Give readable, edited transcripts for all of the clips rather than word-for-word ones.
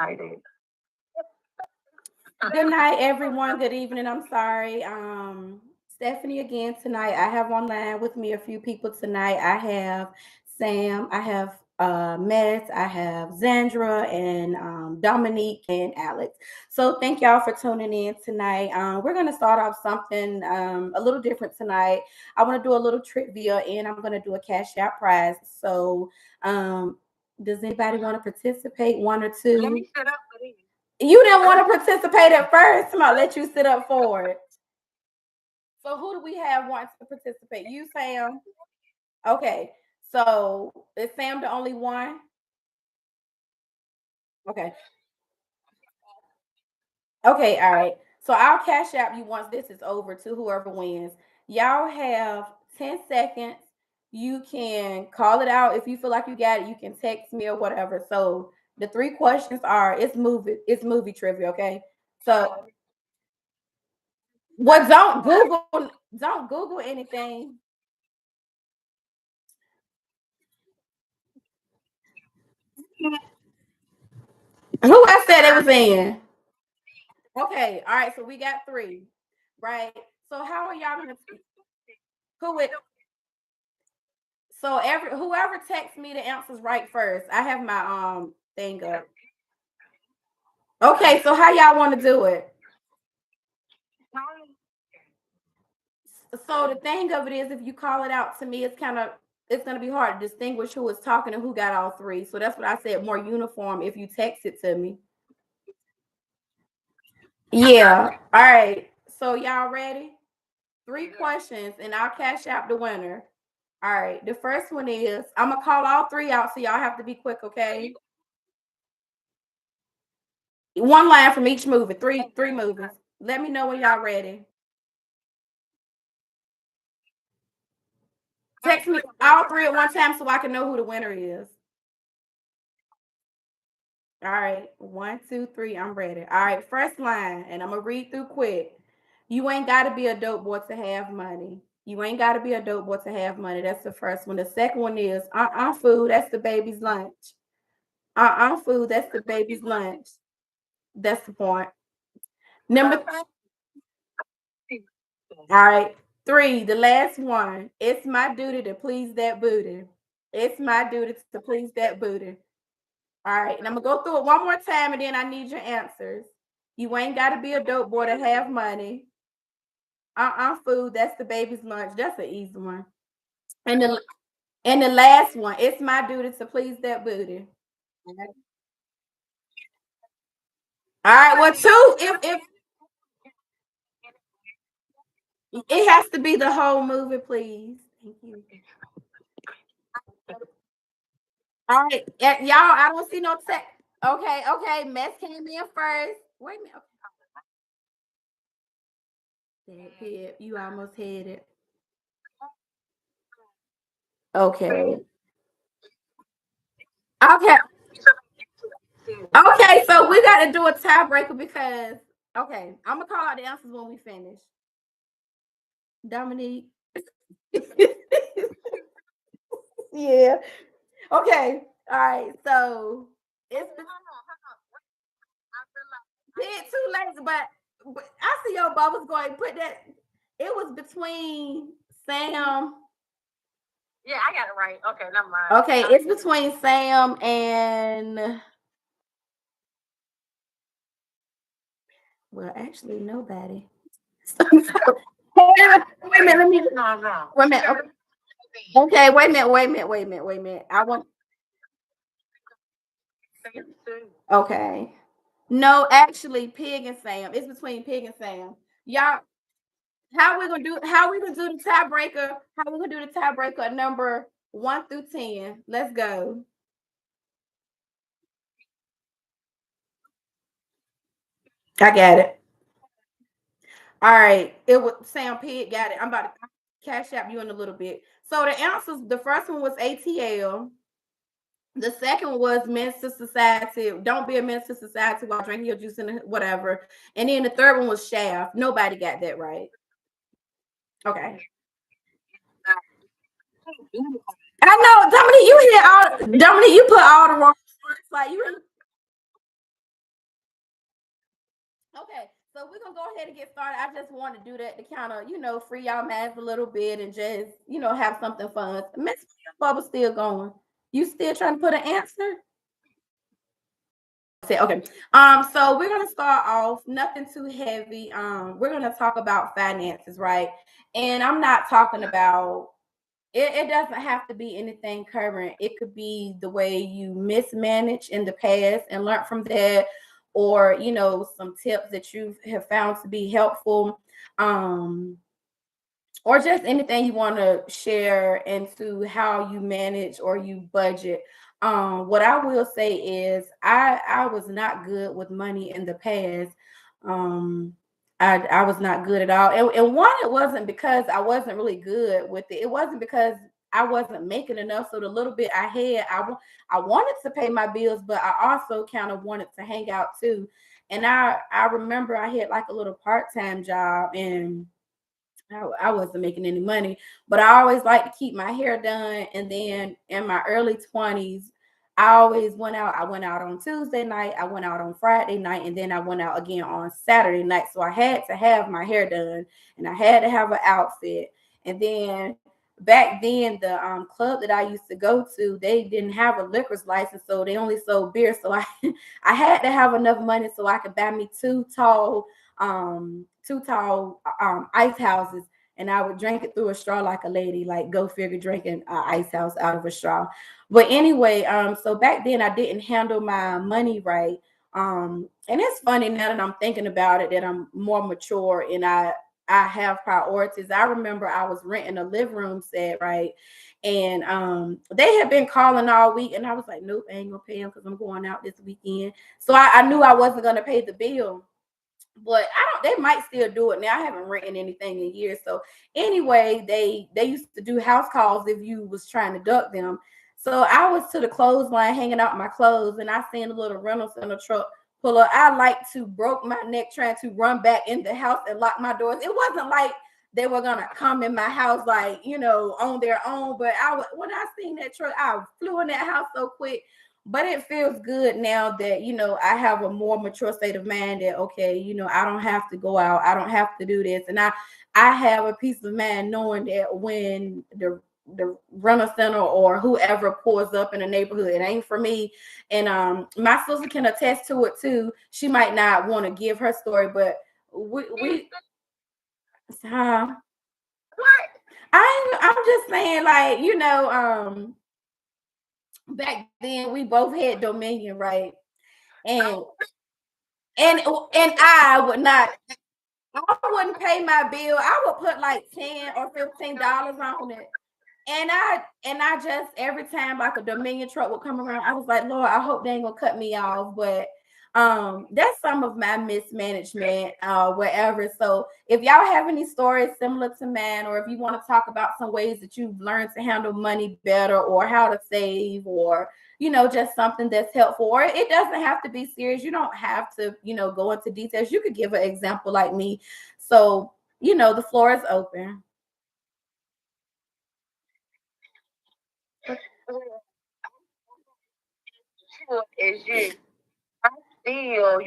Good night, everyone. Good evening. I'm sorry. Stephanie again tonight. I have online with me a few people tonight. I have Sam, I have Mess, I have Zandra and Dominique and Alex. So thank y'all for tuning in tonight. We're gonna start off something a little different tonight. I want to do a little trivia and I'm gonna do a cash out prize. So does anybody want to participate? One or two? Let me set up for this. You didn't want to participate at first. I'm gonna let you sit up for it. So who do we have wants to participate? You, Sam. Okay. So is Sam the only one? Okay. Okay. All right. So I'll cash out you once this is over to whoever wins. Y'all have 10 seconds. You can call it out if you feel like you got it. You can text me or whatever. So the three questions are it's movie trivia, okay? So well don't Google anything. Who I said it was in? Okay, all right. So we got three, right? So how are y'all gonna? Who it? So whoever texts me the answers right first. I have my thing up. Okay, so how y'all want to do it? So the thing of it is, if you call it out to me, it's gonna be hard to distinguish who is talking and who got all three. So that's what I said. More uniform if you text it to me. Yeah. All right. So y'all ready? Three questions, and I'll cash out the winner. All right. The first one is I'm gonna call all three out, so y'all have to be quick, okay? One line from each movie. Three movies. Let me know when y'all ready. Text me all three at one time so I can know who the winner is. All right. One, two, three. I'm ready. All right. First line, and I'm gonna read through quick. You ain't gotta be a dope boy to have money. You ain't gotta be a dope boy to have money. That's the first one. The second one is food. That's the baby's lunch. Food. That's the baby's lunch. That's the point. Number all right. Three, the last one. It's my duty to please that booty. It's my duty to please that booty. All right. And I'm going to go through it one more time and then I need your answers. You ain't got to be a dope boy to have money. Food. That's the baby's lunch. That's an easy one. And the last one. It's my duty to please that booty. All right. Well, two, if it has to be the whole movie, please. Thank you. All right, y'all. I don't see no text. Okay, okay. Mess came in first. Wait a minute. Okay. You almost had it. Okay. Okay. Okay. So we got to do a tiebreaker because okay, I'm gonna call out the answers when we finish. Dominique. Yeah. Okay. All right. So it's too late, but I see your bubbles going. Put that. It was between Sam. Yeah, I got it right. Okay, never mind. Okay, it's between Sam and well, actually nobody. Wait a minute, let me wait a minute. Okay, wait a minute. I want okay. No, actually, Pig and Sam. It's between Pig and Sam. Y'all, how we gonna do the tiebreaker? How we gonna do the tiebreaker number 1 through 10? Let's go. I got it. All right. It was Sam Pig got it. I'm about to cash out you in a little bit. So the answers, the first one was ATL. The second one was Men's to Society. Don't be a Men's to Society while drinking your juice and whatever. And then the third one was Shaft. Nobody got that right. Okay. I know, Dominique, you put all the wrong words. Like you Okay, so we're gonna go ahead and get started. I just want to do that to kind of, free y'all minds a little bit and just, have something fun. Miss Bubba still going. You still trying to put an answer? Okay. So we're gonna start off, nothing too heavy. We're gonna talk about finances, right? And I'm not talking about it doesn't have to be anything current. It could be the way you mismanaged in the past and learn from that, or some tips that you have found to be helpful. Or just anything you want to share into how you manage or you budget. What I will say is I was not good with money in the past. um I was not good at all, and one, it wasn't because I wasn't really good with it. It wasn't because I wasn't making enough. So the little bit I had, I wanted to pay my bills, but I also kind of wanted to hang out too. And I remember I had like a little part-time job, and I wasn't making any money, but I always like to keep my hair done. And then in my early 20s, I always went out. I went out on Tuesday night, I went out on Friday night, and then I went out again on Saturday night. So I had to have my hair done and I had to have an outfit. And then back then, the club that I used to go to, they didn't have a liquor's license, so they only sold beer. So I I had to have enough money so I could buy me ice houses, and I would drink it through a straw like a lady, like go figure, drinking ice house out of a straw. But anyway, so back then I didn't handle my money right. And it's funny now that I'm thinking about it that I'm more mature and I have priorities. I remember I was renting a living room set, right? And they had been calling all week, and I was like, nope, I ain't gonna pay them because I'm going out this weekend. So I knew I wasn't gonna pay the bill, but I don't. They might still do it now. I haven't written anything in years. So anyway, they used to do house calls if you was trying to duck them. So I was to the clothesline hanging out my clothes, and I seen a little rental center truck pull up. I like to broke my neck trying to run back in the house and lock my doors. It wasn't like they were gonna come in my house like on their own. But when I seen that truck, I flew in that house so quick. But it feels good now that I have a more mature state of mind that okay, I don't have to go out, I don't have to do this, and I have a peace of mind knowing that when the rental center or whoever pulls up in the neighborhood, it ain't for me. And my sister can attest to it too. She might not want to give her story, but we huh? I'm just saying, like, back then we both had Dominion, right? And and I would not, I wouldn't pay my bill. I would put like $10 or $15 on it. And I just, every time like a Dominion truck would come around, I was like, Lord, I hope they ain't gonna cut me off. But that's some of my mismanagement, wherever. So if y'all have any stories similar to mine, or if you want to talk about some ways that you've learned to handle money better, or how to save, or just something that's helpful, or it doesn't have to be serious. You don't have to, go into details. You could give an example like me. So, the floor is open. Is you. I still, I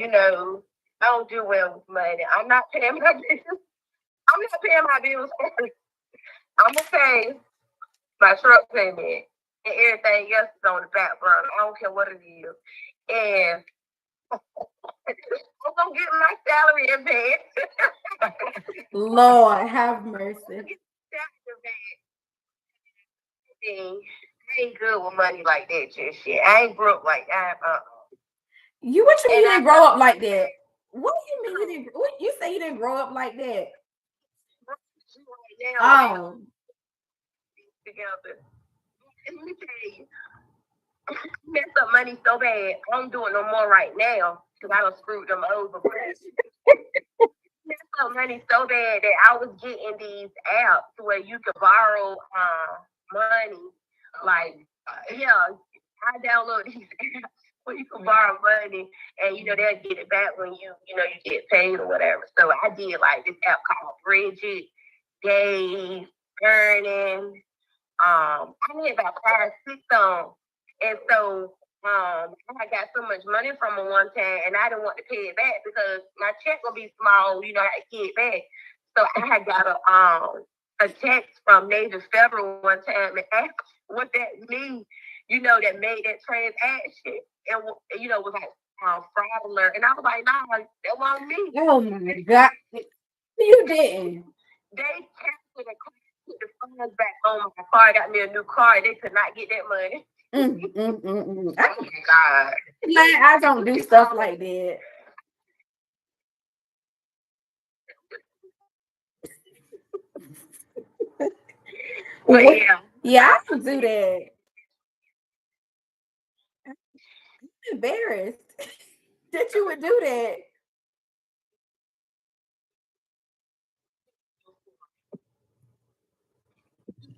don't do well with money. I'm not paying my bills. I'm not paying my bills first. I'm gonna pay my truck payment and everything else is on the back burner. I don't care what it is. And I'm gonna get my salary in bed. Lord have mercy. I ain't good with money like that just yet. I ain't broke like that. What you mean you didn't grow up like that? What do you mean you didn't? What you say you didn't grow up like that? Oh, Together. And let me tell you, mess up money so bad. I don't do it no more right now because I done screwed them over. Mess up money so bad that I was getting these apps where you could borrow money. Like, yeah, I download these apps where you can borrow money and they'll get it back when you get paid or whatever. So I did like this app called Bridget, Days, Earning. I had about 5, 6 on. And so I got so much money from him one time, and I didn't want to pay it back because my check gonna be small. I had to get it back. So I had got a text from Navy Federal one time and asked what that means. That made that transaction, and was like fraud alert. And I was like, nah, that wasn't me. Oh my God, you didn't. They canceled and put the funds back on my car. Got me a new car. They could not get that money. Oh my God. Like, I don't do stuff like that. Well, yeah, I can do that. I'm embarrassed that you would do that.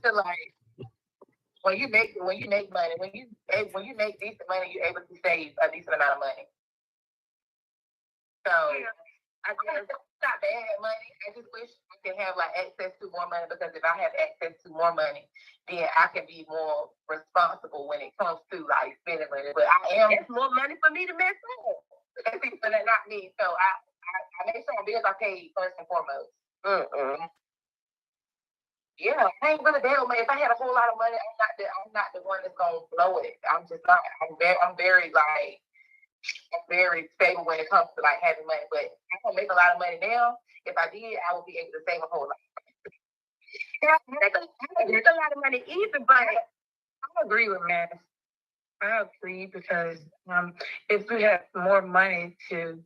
So like when you make money, when you make decent money, you're able to save a decent amount of money. So I guess it's not bad money. I just wish I could have access to more money, because if I have access to more money, then I can be more responsible when it comes to spending money. But it's more money for me to mess up. But not me. So I make sure my bills are paid first and foremost. Yeah, I ain't really bad with money. If I had a whole lot of money, I'm not the one that's gonna blow it. I'm just not. I'm very stable when it comes to having money. But I don't make a lot of money now. If I did, I would be able to save a whole lot. I make a lot of money either, but I agree with Matt. I agree because if you have more money to,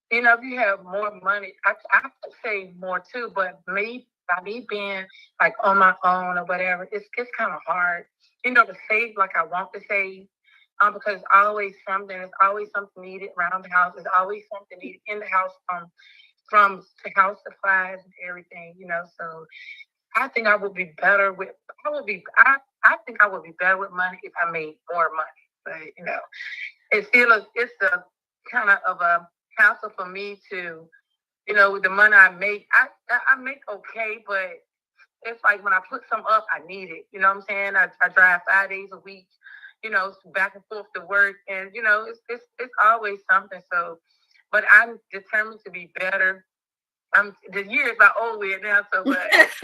if you have more money, I could save more too. But by me being on my own or whatever, it's kind of hard, to save like I want to save. Because there's always something needed around the house. There's always something needed in the house, from the house supplies and everything, So I think I would be better with. I think I would be better with money if I made more money. But it's a kind of a hassle for me to, with the money I make. I make okay, but it's like when I put some up, I need it. You know what I'm saying? I drive 5 days a week, back and forth to work, and it's always something. So, but I'm determined to be better. The year is not over yet now, so but that's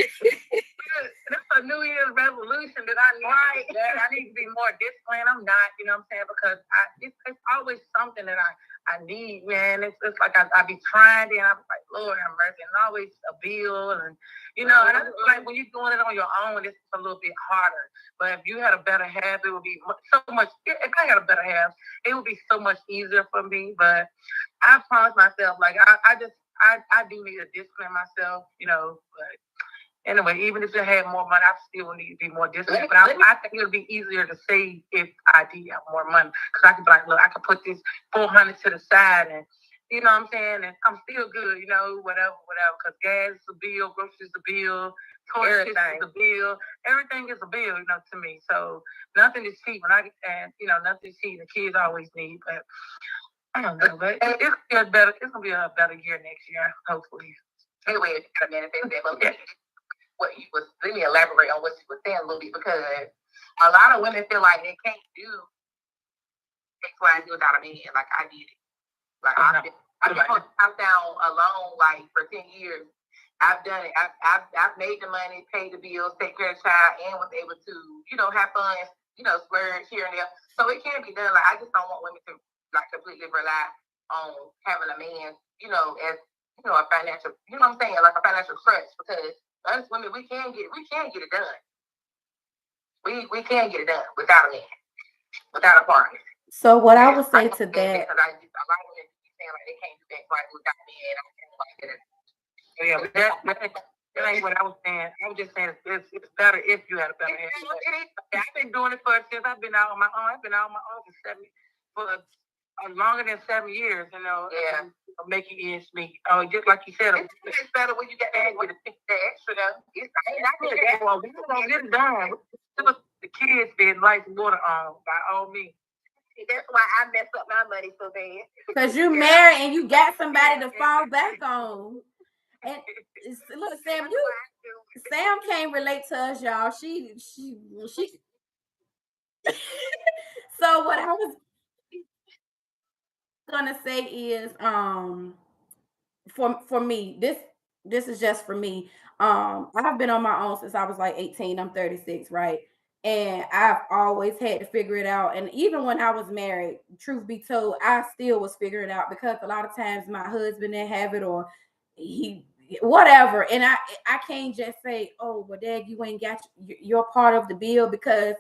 a New Year's resolution that I need. I need to be more disciplined. I'm not, you know what I'm saying, because it's always something that I need, man. It's like I be trying, and I'm like, Lord have mercy, and always a bill, and and I just like when you're doing it on your own, it's a little bit harder. But if you had a better half, it would be so much. If I had a better half, it would be so much easier for me. But I promise myself, I do need to discipline myself, but anyway, even if I had more money, I still need to be more disciplined. But I think it would be easier to save if I did have more money. Because I could be like, look, I could put this $400 to the side, and you know what I'm saying? And I'm still good, whatever. Because gas is a bill, groceries is a bill, toilet is a bill. Everything is a bill, to me. So nothing is cheap. Nothing is cheap. The kids always need. But I don't know. But it's better. It's going to be a better year next year, hopefully. Anyway, you got to manifest that. But let me elaborate on what you were saying a little bit, because a lot of women feel like they can't do X, Y, and Z without a man. Like I did it. I've been house down alone for 10 years. I've done it. I've made the money, paid the bills, take care of the child, and was able to have fun, splurge here and there. So it can be done. I just don't want women to completely rely on having a man, as a financial, what I'm saying, like a financial crutch, because us women, we can get it done. We can get it done without a man, without a partner. So what I would say to that, because a lot of women saying they can't do that right without a man. I can't like that. Yeah, but that ain't what I was saying. I was just saying it's better if you had a better hand. I've been doing it since I've been out on my own. I've been out on my own for longer than 7 years, Yeah. Making ends meet. Just like you said, it's better when you get the extra though. We don't get it done. The kids been lights and water on by all means. That's why I mess up my money so bad. Because you're married and you got somebody to fall back on. And look, Sam can't relate to us, y'all. She. So what I was gonna say is for me, this is just for me. I've been on my own since I was like 18. I'm 36, right? And I've always had to figure it out. And even when I was married, truth be told, I still was figuring it out because a lot of times my husband didn't have it or he whatever. And I can't just say, oh, well, Dad, you ain't got your part of the bill because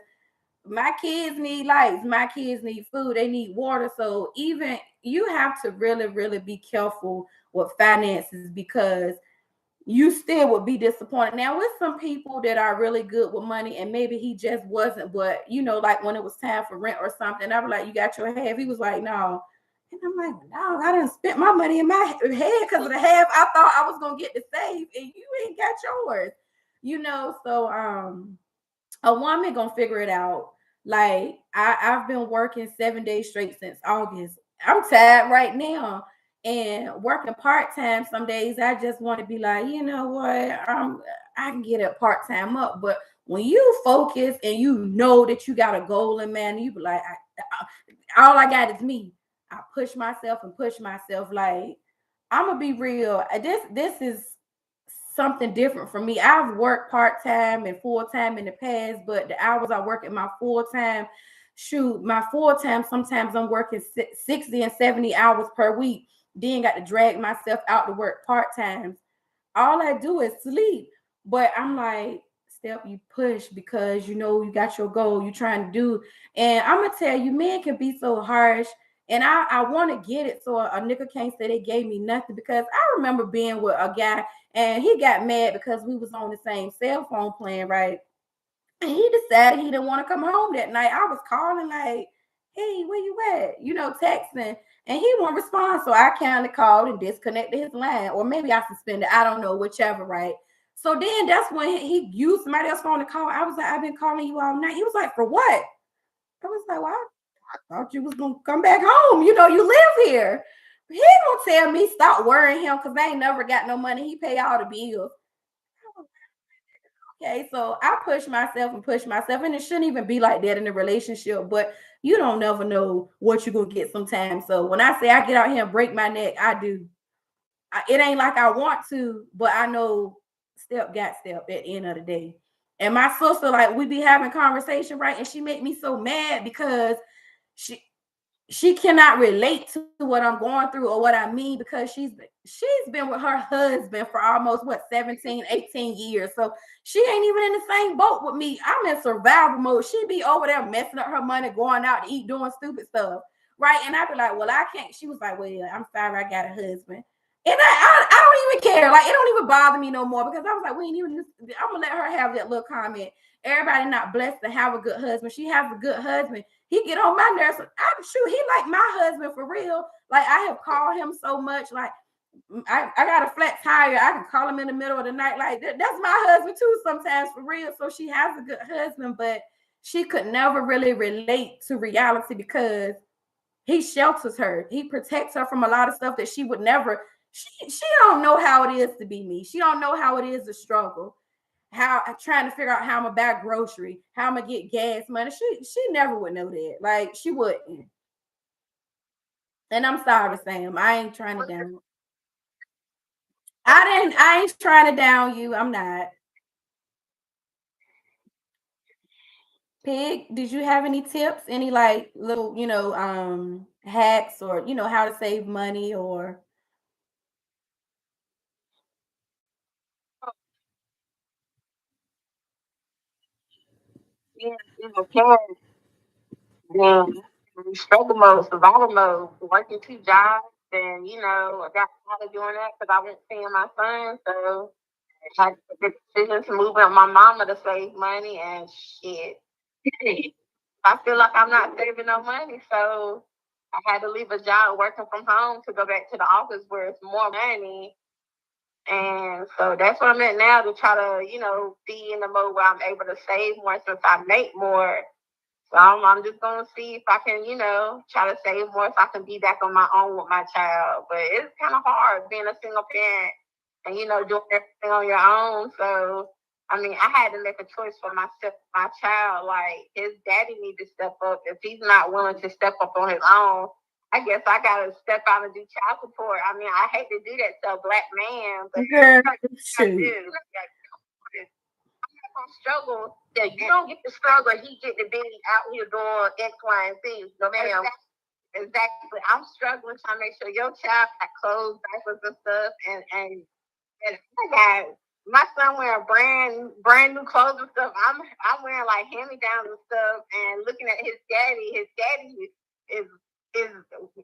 my kids need lights, my kids need food, they need water. So even you have to really, really be careful with finances because you still would be disappointed. Now, with some people that are really good with money, and maybe he just wasn't, but like when it was time for rent or something, I was like, you got your half. He was like, no. And I'm like, no, I didn't spend my money in my head because of the half I thought I was gonna get to save, and you ain't got yours. So a woman gonna figure it out. Like I've been working 7 days straight since August. I'm tired right now. And working part-time some days, I just want to be like, you know what? I can get it part-time up. But when you focus and you know that you got a goal in man, you be like, all I got is me. I push myself and push myself. Like, I'm gonna be real. This is something different for me. I've worked part-time and full-time in the past, but the hours I work at my full-time, shoot, my full-time, sometimes I'm working 60 and 70 hours per week. Then got to drag myself out to work part-time. All I do is sleep. But I'm like, Steph, you push because you got your goal you're trying to do. And I'm gonna tell you, men can be so harsh. And I want to get it so a nigga can't say they gave me nothing because I remember being with a guy and he got mad because we was on the same cell phone plan, right? And he decided he didn't want to come home that night. I was calling like, hey, where you at? Texting. And he won't respond. So I kind of called and disconnected his line. Or maybe I suspended. I don't know, whichever, right? So then that's when he used somebody else's phone to call. I was like, I've been calling you all night. He was like, for what? I was like, well, I thought you was gonna come back home. You live here. He gonna tell me stop worrying him because I ain't never got no money. He pay all the bills. Okay, so I push myself, and it shouldn't even be like that in a relationship. But you don't never know what you're gonna get sometimes. So when I say I get out here and break my neck, I do. It ain't like I want to, but I know step got step at the end of the day. And my sister, like we be having conversation, right? And she make me so mad because she she cannot relate to what I'm going through or what I mean because she's been with her husband for almost 17, 18 years. So she ain't even in the same boat with me. I'm in survival mode. She be over there messing up her money, going out to eat, doing stupid stuff. Right. And I be like, well, I can't. She was like, well, I'm sorry, I got a husband. And I don't even care. Like, it don't even bother me no more because I was like, we ain't even, I'm gonna let her have that little comment. Everybody not blessed to have a good husband. She has a good husband. He get on my nerves. I'm sure he like my husband for real. Like I have called him so much. Like I got a flat tire. I can call him in the middle of the night. Like that's my husband too sometimes for real. So she has a good husband, but she could never really relate to reality because he shelters her. He protects her from a lot of stuff that she would never. She don't know how it is to be me. She don't know how it is to struggle. How trying to figure out how I'm gonna buy grocery, how I'm gonna get gas money. She never would know that. Like she wouldn't. And I'm sorry, Sam. I ain't trying to down. I ain't trying to down you. I'm not. Pig, did you have any tips? Any like little, hacks or, how to save money or Yeah, parents, then struggle mode, survival mode, working two jobs, and I got tired of doing that because I wasn't seeing my son. So I had to make the decision to move with my mama to save money, and shit. I feel like I'm not saving no money, so I had to leave a job working from home to go back to the office where it's more money. And so that's what I'm at now to try to, be in the mode where I'm able to save more since I make more. So I'm just gonna see if I can, try to save more so I can be back on my own with my child. But it's kind of hard being a single parent and doing everything on your own. So I mean, I had to make a choice for myself, my child. Like his daddy need to step up. If he's not willing to step up on his own, I guess I gotta step out and do child support. I mean, I hate to do that to a black man, but Girl, I shoot. do. I'm gonna struggle. Yeah, you don't get to struggle. He get to be out here doing X, Y, and Z. No, ma'am. Exactly. I'm struggling trying to make sure your child got clothes, diapers, and stuff, and I got my son wearing brand new clothes and stuff. I'm wearing like hand me downs and stuff, and looking at his daddy. His daddy is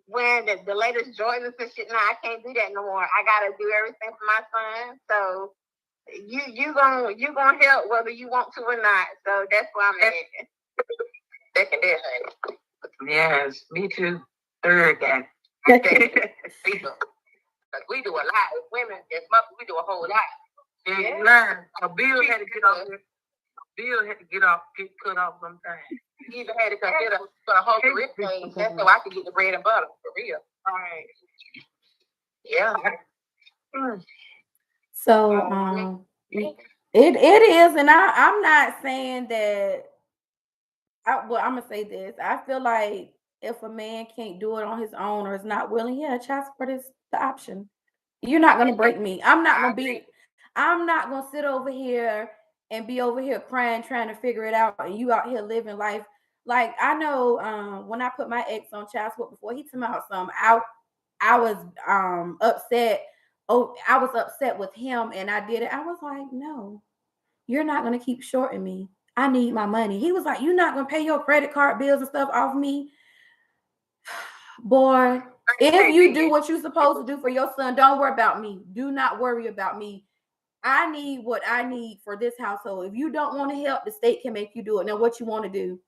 wearing the latest Jordans and shit. No, I can't do that no more. I gotta do everything for my son. So you gonna help whether you want to or not. So that's where I'm at. Second there, honey. Yes, me too. Third guy. We do a lot as women. As mothers, we do a whole lot. Yeah. Learn. A bill had to get off. Bill had to get cut off sometimes. He even had to cut it off for a whole career change. That's so I could get the bread and butter for real. All right. Yeah. So it is, and I'm not saying that. I'm gonna say this. I feel like if a man can't do it on his own or is not willing, yeah, child support is the option. You're not gonna break me. I'm not gonna sit over here and be over here crying, trying to figure it out, and you out here living life. Like I know when I put my ex on child support before, he told me out some I was upset. Oh, I was upset with him and I did it. I was like, no, you're not gonna keep shorting me. I need my money. He was like, you're not gonna pay your credit card bills and stuff off me. Boy, if you do what you're supposed to do for your son, don't worry about me. Do not worry about me. I need what I need for this household. If you don't want to help, the state can make you do it. Now, what you want to do?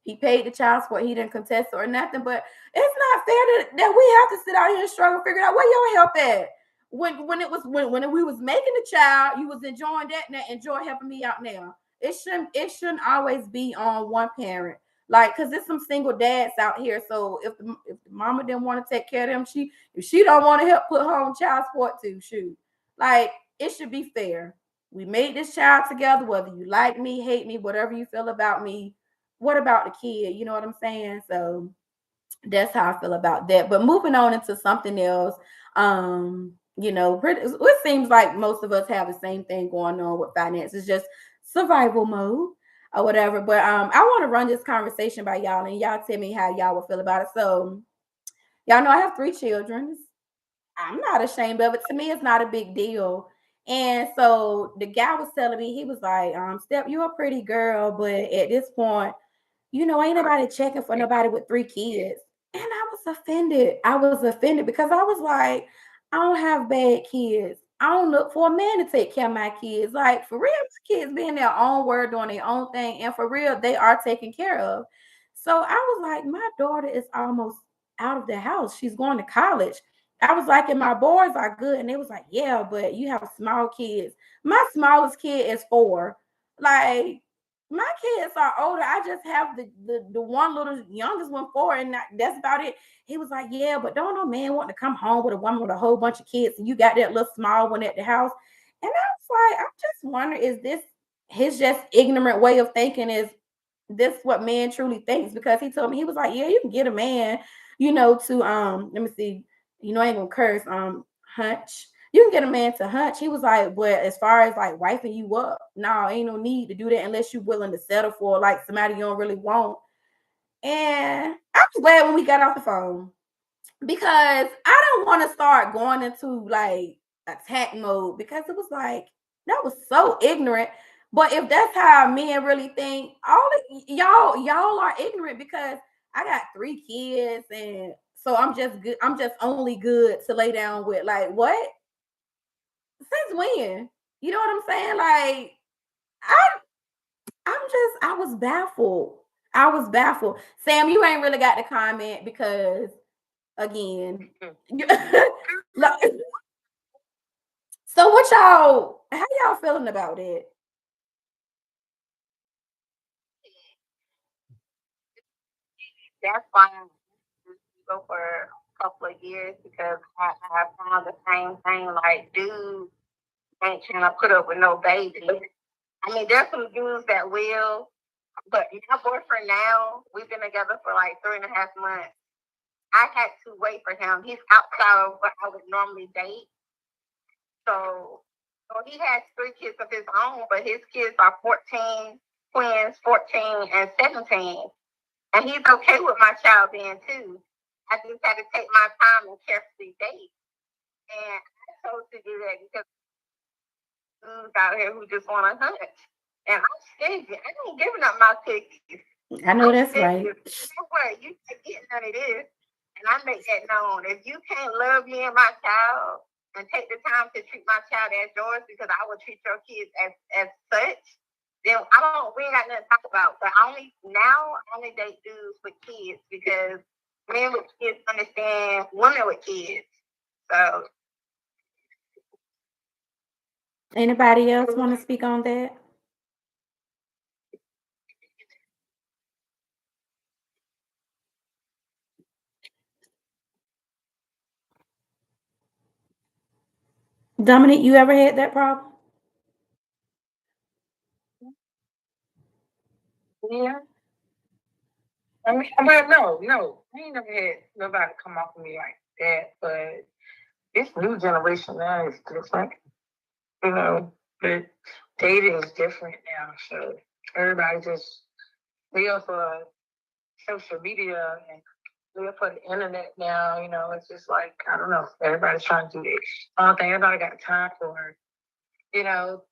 He paid the child support. He didn't contest or nothing. But it's not fair that we have to sit out here and struggle, figure out where your help at. When we was making the child, you was enjoying that. Now enjoy helping me out now. It shouldn't always be on one parent. Like, cause there's some single dads out here. So if the mama didn't want to take care of them, if she don't want to help put her on child support too, shoot. Like, it should be fair. We made this child together, whether you like me, hate me, whatever you feel about me. What about the kid? You know what I'm saying? So that's how I feel about that. But moving on into something else, it seems like most of us have the same thing going on with finances, just survival mode or whatever. But I want to run this conversation by y'all, and y'all tell me how y'all will feel about it. So y'all know I have 3 children. I'm not ashamed of it. To me, it's not a big deal. And so the guy was telling me, he was like, Steph, you're a pretty girl, but at this point, ain't nobody checking for nobody with 3 kids. And I was offended. I was offended because I was like, I don't have bad kids. I don't look for a man to take care of my kids. Like, for real, my kids being their own word, doing their own thing. And for real, they are taken care of. So I was like, my daughter is almost out of the house. She's going to college. I was like, and my boys are good. And they was like, yeah, but you have small kids. My smallest kid is 4. Like, my kids are older. I just have the one little youngest one 4, and that's about it. He was like, yeah, but don't no man want to come home with a woman with a whole bunch of kids, and you got that little small one at the house. And I was like, I'm just wondering, is this his just ignorant way of thinking? Is this what man truly thinks? Because he told me, he was like, yeah, you can get a man, to let me see, I ain't gonna curse, hunch. You can get a man to hunch. He was like, but as far as like wifing you up, no, ain't no need to do that unless you're willing to settle for like somebody you don't really want. And I was glad when we got off the phone, because I don't want to start going into like attack mode, because it was like, that was so ignorant. But if that's how men really think, all of y'all are ignorant, because I got 3 kids, and so I'm just good. I'm just only good to lay down with. Like, what? Since when? You know what I'm saying? Like, I was baffled. I was baffled. Sam, you ain't really got to comment because, again, like, so how y'all feeling about it? That's fine. Go for a couple of years because I found the same thing. Like, dude ain't trying to put up with no baby. I mean, there's some dudes that will, but my boyfriend now, we've been together for like 3.5 months. I had to wait for him. He's outside of what I would normally date. So he has 3 kids of his own, but his kids are 14, twins, 14 and 17. And he's okay with my child being 2. I just had to take my time and carefully date. And I chose to do that because dudes out here who just want to hunt. And I'm stingy. I ain't giving up my cookies. I know that's right. You know what? You can't get none of this. And I make that known. If you can't love me and my child and take the time to treat my child as yours, because I will treat your kids as such, then we ain't got nothing to talk about. But I only date dudes with kids because men with kids understand women with kids. So anybody else want to speak on that? Dominic, you ever had that problem? Yeah. I mean, no. I ain't never had nobody come off of me like that, but this new generation now is different. You know, but dating is different now. So everybody just live for social media and live for the internet now. You know, it's just like, I don't know, everybody's trying to do this. I don't think everybody got time for, you know,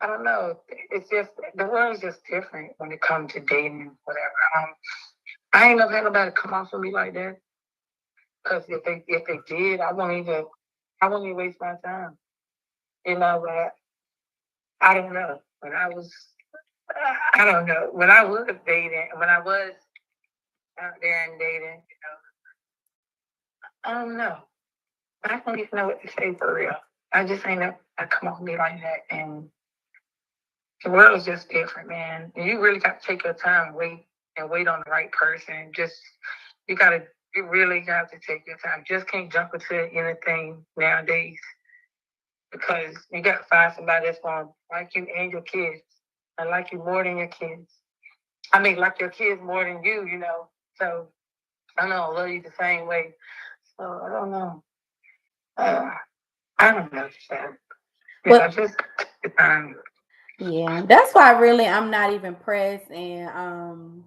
I don't know. It's just, the world's just different when it comes to dating, whatever. I ain't never had nobody come off of me like that. Because if they did, I won't even waste my time. You know, but I don't know. I don't know. When I was dating, when I was out there and dating, I don't know. I don't even know what to say for real. I just ain't never come off me like that. And the world is just different, man. And you really got to take your time, wait on the right person. You really got to take your time. Just can't jump into anything nowadays because you got to find somebody that's going to like you and your kids and like you more than your kids. I mean, like your kids more than you, you know. So I know I love you the same way. So I don't know. I don't know, Chad. But Just the time. yeah, that's why really I'm not even pressed, and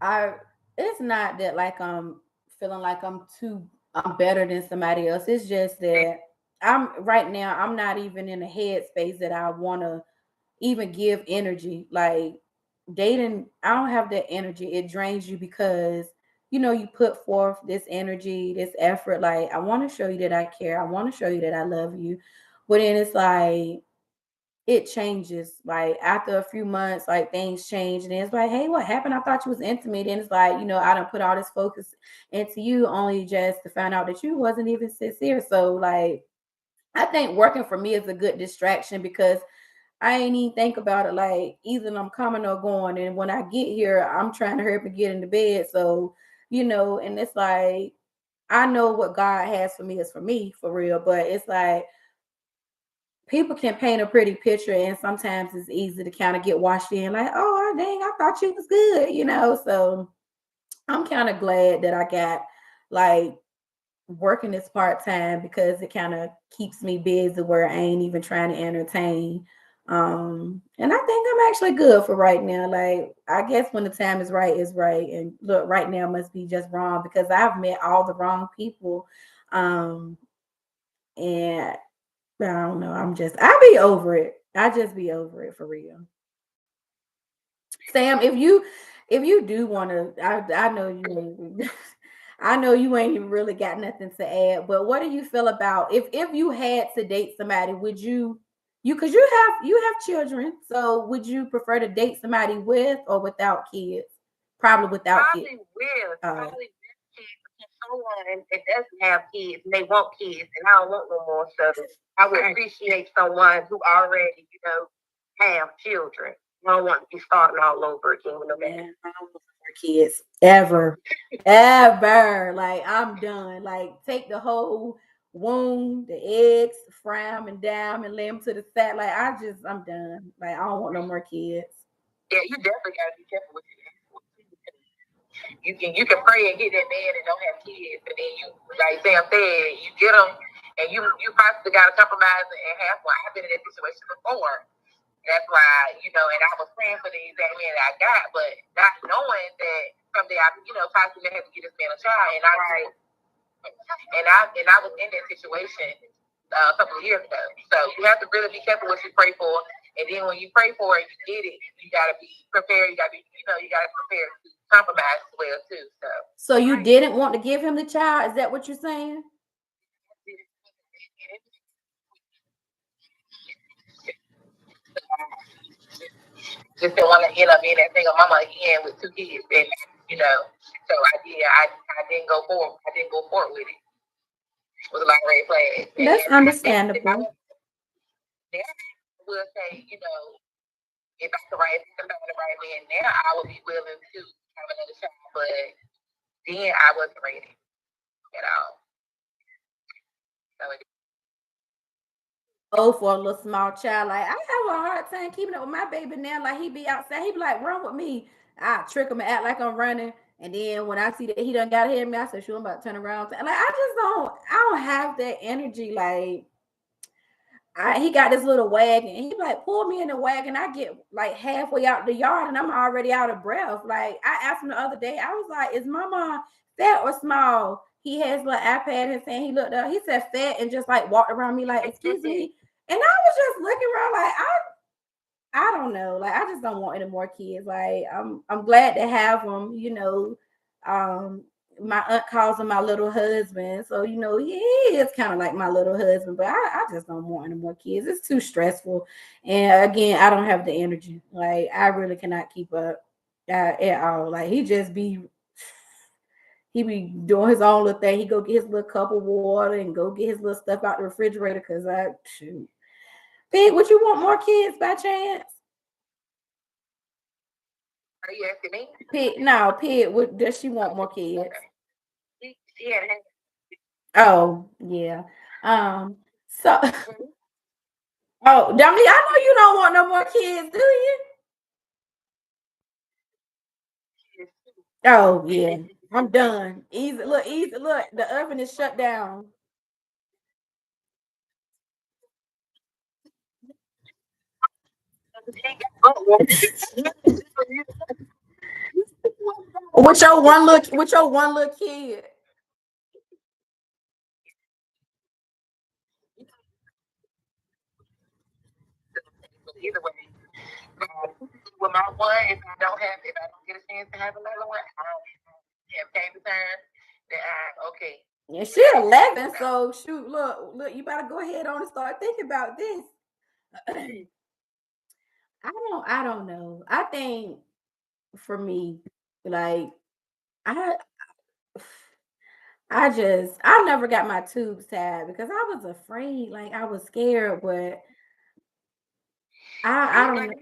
I it's not that like I'm feeling like I'm better than somebody else. It's just that I'm not even in a headspace that I want to even give energy. Like dating, I don't have that energy. It drains you because you put forth this energy, this effort. Like I want to show you that I care. I want to show you that I love you. But then it's like it changes. Like after a few months, like things change, and it's like, hey, what happened? I thought you was into me. Then it's like, I don't put all this focus into you only just to find out that you wasn't even sincere. So like I think working for me is a good distraction because I ain't even think about it like either I'm coming or going. And when I get here, I'm trying to hurry up and get into bed. So, and it's like I know what God has for me is for me for real. But it's like people can paint a pretty picture and sometimes it's easy to kind of get washed in like, oh dang, I thought you was good. So I'm kind of glad that I got like working this part-time because it kind of keeps me busy where I ain't even trying to entertain. And I think I'm actually good for right now. Like I guess when the time is right is right. And look, right now must be just wrong because I've met all the wrong people. And I don't know. I be over it. I just be over it for real. Sam, if you do want to, I know you ain't, I know you ain't even really got nothing to add. But what do you feel about if you had to date somebody, would you because you have children, so would you prefer to date somebody with or without kids? Probably without kids. Probably with kids. Someone that doesn't have kids and they want kids, and I don't want no more. So I would appreciate someone who already, have children. I don't want to be starting all over again with no man. Man, I don't want more kids ever, ever. Like I'm done. Like take the whole womb, the eggs, fry them and down and lay them to the side. Like I'm done. Like I don't want no more kids. Yeah, you definitely got to be careful with your you can pray and get that man and don't have kids, and then you, like Sam said, you get them, and you possibly got to compromise and have one. I've been in that situation before. That's why, and I was praying for the exact man that I got, but not knowing that someday I, possibly have to get this man a child, and I was in that situation a couple of years ago. So you have to really be careful what you pray for, and then when you pray for it, you get it. You got to be prepared. You got to be, you got to prepare to compromise as well too. So you didn't want to give him the child? Is that what you're saying? Just didn't want to end up being that single mama again with 2 kids, and so I didn't go forward. I didn't go forward with it. It was a lot of red flags. That's understandable. I will say, if I could write the right man now, I would be willing to have another child, but then I wasn't ready at all. For a little small child, like I have a hard time keeping up with my baby now. Like he be outside, he be like, run with me. I trick him and act like I'm running, and then when I see that he done got ahead of me, I say, "Sure, I'm about to turn around." Like I don't have that energy. Like he got this little wagon, and he like pull me in the wagon. I get like halfway out the yard, and I'm already out of breath. Like I asked him the other day, I was like, "Is Mama fat or small?" He has like iPad in his hand. He looked up, he said fat, and just like walked around me like, "Excuse me." And I was just looking around like I don't know. Like I just don't want any more kids. Like I'm glad to have them, my aunt calls him my little husband. So, he is kind of like my little husband, but I just don't want any more kids. It's too stressful. And again, I don't have the energy. Like I really cannot keep up at all. Like he be doing his own little thing. He go get his little cup of water and go get his little stuff out the refrigerator. Cause shoot. Pig, would you want more kids by chance? Are you asking me? Pig, no, Pig, does she want more kids? Yeah. Oh, yeah. So oh, Dominique, I know you don't want no more kids, do you? Oh, yeah. I'm done. Easy, look, the oven is shut down. With your one little kid. Either way, with my one, if I don't get a chance to have another one, have came to terms that okay. Yeah, she's 11, so shoot, look, you better go ahead on and start thinking about this. I don't know. I think for me, like I never got my tubes tied because I was afraid, like I was scared, but I don't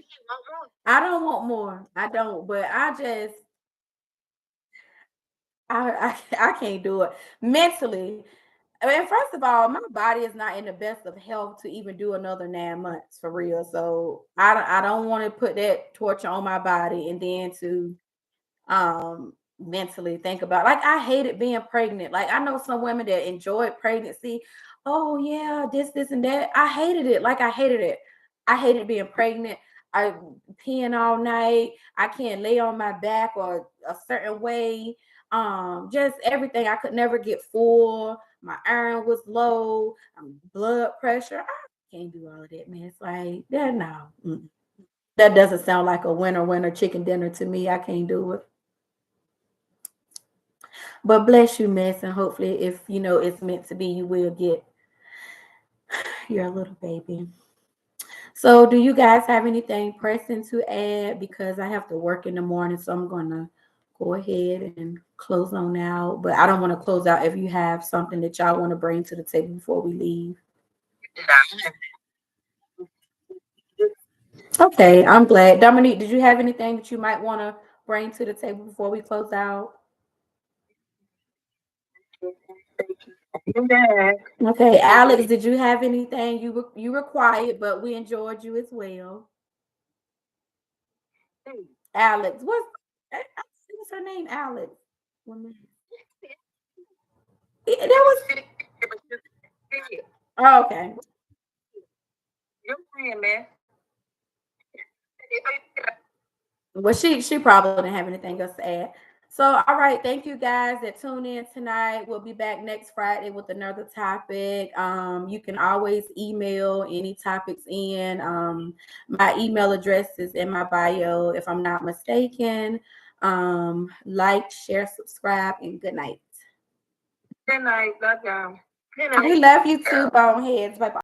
I don't want more. I don't, but I can't do it mentally. I mean, first of all, my body is not in the best of health to even do another 9 months for real. So I don't want to put that torture on my body and then to mentally think about, like I hated being pregnant. Like I know some women that enjoyed pregnancy. Oh yeah, this and that. I hated it. Like I hated it. I hated being pregnant. I peeing all night. I can't lay on my back or a certain way. Just everything. I could never get full. My iron was low. Blood pressure. I can't do all of that, man. It's like that. No, that doesn't sound like a winner chicken dinner to me. I can't do it. But bless you, Miss, and hopefully, if it's meant to be, you will get your little baby. So, do you guys have anything pressing to add? Because I have to work in the morning, so I'm gonna go ahead and close on out. But I don't want to close out if you have something that y'all want to bring to the table before we leave. Okay, I'm glad. Dominique, did you have anything that you might want to bring to the table before we close out? Okay, Alex, did you have anything? You were quiet, but we enjoyed you as well. Alex, what? was her name? Alex. That was. Oh, okay. Your friend, man. Well, she probably didn't have anything else to add. So, all right, thank you guys that tune in tonight. We'll be back next Friday with another topic. You can always email any topics in. My email address is in my bio, if I'm not mistaken. Like, share, subscribe, and good night. Good night. Love y'all. Good night. We love you too, boneheads. Bye bye.